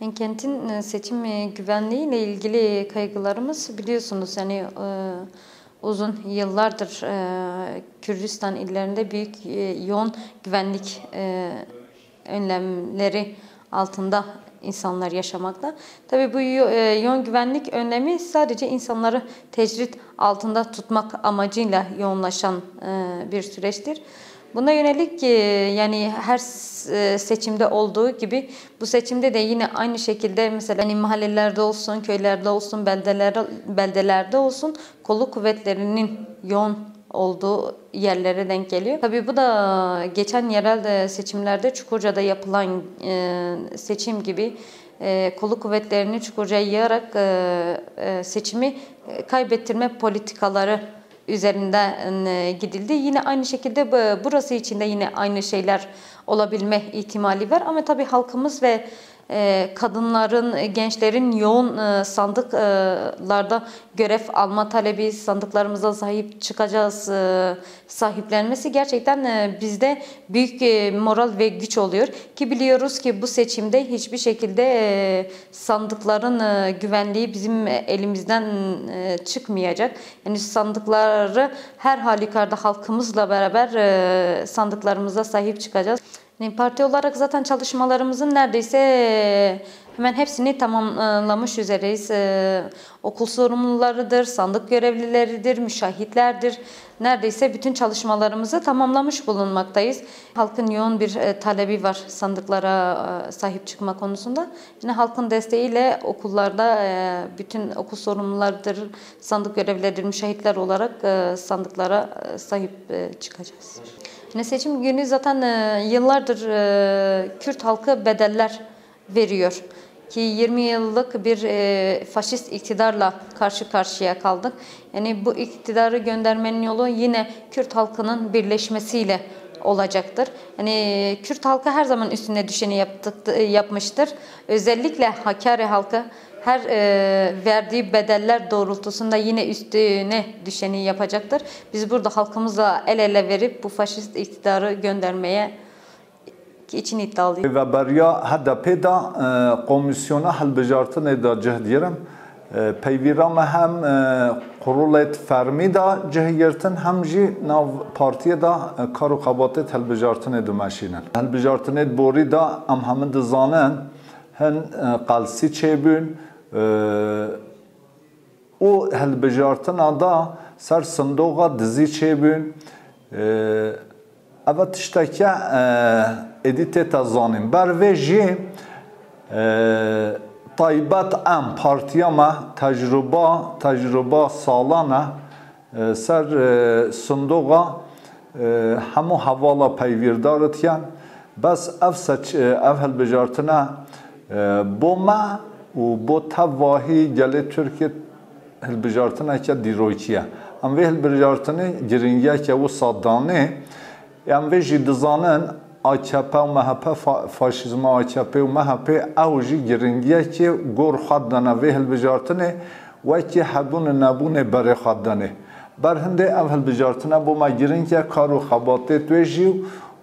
Yani kentin seçim güvenliği ile ilgili kaygılarımız biliyorsunuz uzun yıllardır Kürdistan illerinde büyük yoğun güvenlik önlemleri altında insanlar yaşamakta. Tabii bu yoğun güvenlik önlemi sadece insanları tecrit altında tutmak amacıyla yoğunlaşan bir süreçtir. Buna yönelik yani her seçimde olduğu gibi bu seçimde de yine aynı şekilde mesela mahallelerde olsun, köylerde olsun, beldelerde olsun kolluk kuvvetlerinin yoğun olduğu yerlere denk geliyor. Tabii bu da geçen yerel seçimlerde Çukurca'da yapılan seçim gibi kolluk kuvvetlerini Çukurca'ya yığarak seçimi kaybettirme politikaları üzerinden gidildi. Yine aynı şekilde burası için de yine aynı şeyler olabilme ihtimali var. Ama tabii halkımız ve kadınların, gençlerin yoğun sandıklarda görev alma talebi, sandıklarımıza sahip çıkacağız sahiplenmesi gerçekten bizde büyük moral ve güç oluyor. Ki biliyoruz ki bu seçimde hiçbir şekilde sandıkların güvenliği bizim elimizden çıkmayacak. Yani sandıkları her halükarda halkımızla beraber sandıklarımıza sahip çıkacağız. Yani parti olarak zaten çalışmalarımızın neredeyse hemen hepsini tamamlamış üzereyiz. Okul sorumlularıdır, sandık görevlileridir, müşahitlerdir. Neredeyse bütün çalışmalarımızı tamamlamış bulunmaktayız. Halkın yoğun bir talebi var sandıklara sahip çıkma konusunda. Yine halkın desteğiyle okullarda bütün okul sorumlularıdır, sandık görevlileridir, müşahitler olarak sandıklara sahip çıkacağız. Seçim günü zaten yıllardır Kürt halkı bedeller veriyor. Ki 20 yıllık bir faşist iktidarla karşı karşıya kaldık. Yani bu iktidarı göndermenin yolu yine Kürt halkının birleşmesiyle olacaktır. Yani Kürt halkı her zaman üstüne düşeni yapmıştır. Özellikle Hakkari halkı her verdiği bedeller doğrultusunda yine üstüne düşeni yapacaktır. Biz burada halkımızla el ele verip bu faşist iktidarı göndermeye için iddialıyız. Ve beriya HDP'da komisyona helbejartını da cehdiyerim. Peyvirama hem kurulet fermi da cehiyertin hem jî nav partiye da karu kabatet helbejartını dumaşinen. Helbejartını bori da am hemin dizanen hen qalsi çebün o helbejartına da ser sandoğa dizi çebün evet tişteke edite tazanim ber ve jî taybat am partiyama tecrüba salana ser sandoğa hemu havala peyvirdarıtyan bas ev helbejartına بوما و بو تواهی گله ترکیه هلبجارتنه که دیرویچیه ام وی هلبجارتنه گرینگیه که و صدانه ام وی جدزانن AKP و MHP faşizm AKP و MHP او جی گرینگیه که گور خدانه وی هلبجارتنه و که حبون نبون بر خدانه بر هنده او هلبجارتنه بوما گرینگیه کارو خباته تویجی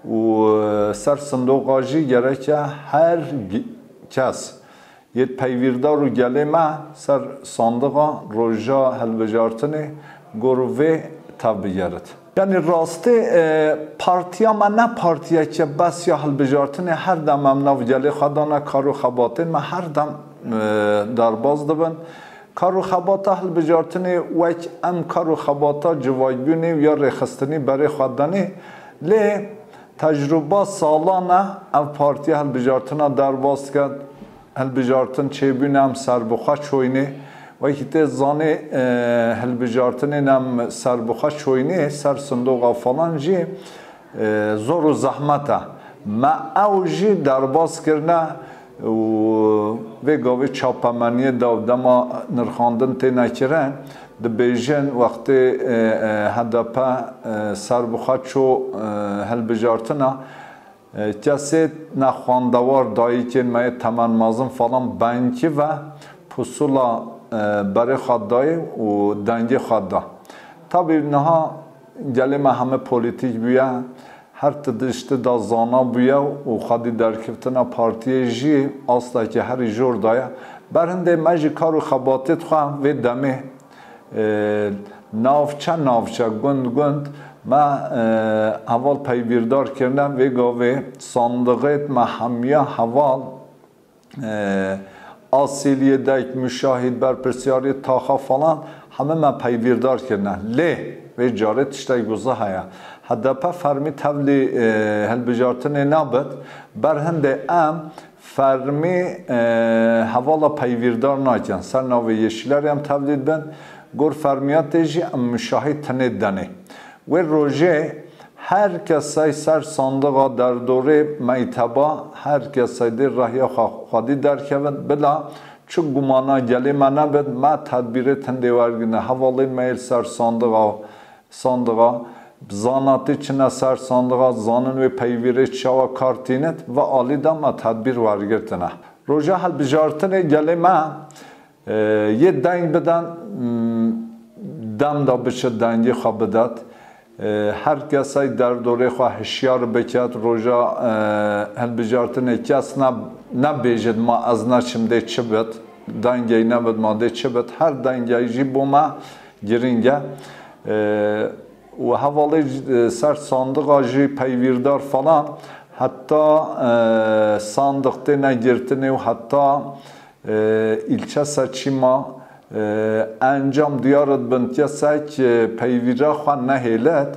و سر صندوق آجی گره که هر kes yet peyvirdar u geleme ser sandığa roja helbejartını gorve tabiyaret. Yani rastı partiya ma ne partiye ki bas ya helbejartını her dem nav gele xadana karu xabatin ma her dem darbaz dibin karu xabata helbejartını ve em karu xabata civaybuni ya rexistini beri xadani le tecrübe salana ev partiye helbejartına derbaz kad helbejartın çebün em serbuxa çoyni ve hite zani helbejartının em serbuxa çoyni ser sandoğa falan jî zor u zahmeta ma ew jî derbaz kirne ve gavê çapemeniye dema nirxandin tê nekirin dibêjin wextê HDP serbuxa ço helbejartina kesê nexwandewar dayîkên me temen mezin falan benkî ve pusula berê xwe dayê û dengê xwe da. Tabii niha gelê me heme polîtîk bûye هر تدشت دا زانا بویا و خادی درکفتنا پارتیه جی اصلا که هر جور دایا برهنده مجی کارو خباتت خواه و دمه نافچه گند ما اول پیویردار کردم و گاوه صندوقت ما همیه حوال آسیلیه دایک مشاهد بر پرسیاری تاخا فلان همه ما پیویردار کردن لی و جارت اشتای گوزه هیا هدپا فرمی تولی هل بجارتن نابد برهنده فرمی حوالا پیویردار ناکن سر ناوی یشیلر هم تولید بند گور فرمیات جی مشاهد تنید دنه و روژه هر کسی سر صندوق در دوره میتبا هر کسی در راهی خودی در کود بلا چو گمانا گلی منه بد ما تدبیر تنده ورگنه حوالی میل سر صندوق زاناتی چنه سر صندوق زانن و پیویره چاوا کارتینت و آلی دا ما تدبیر ورگرتنه روژه حل بجارتنه گلی ما یه دنگ بدن دم دا بشه دنگی خواه بدد هر کسی در دوره خواه هشیار بکد روژا هل بجارتنه کس نبیجد ما از نچم ده چه بد دنگی نبد ما ده چه بد هر دنگی جی بو ما گرینگه و حوالی سر صندوق جی پیویردار falan hatta sandıkta nagirtine ve hatta ilçe seçima انجام دیارت بند که سک پیویرا خواه نهیلت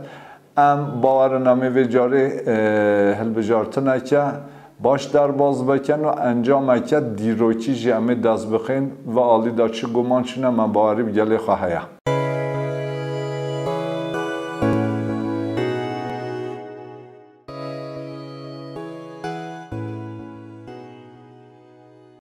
ام باورنامه و جاری هل بجارتنه که باش در باز بکن و انجام که دیروکی جمعه دست بخین و آلی دا چه گمان چونه من باوری بگلی خواهیم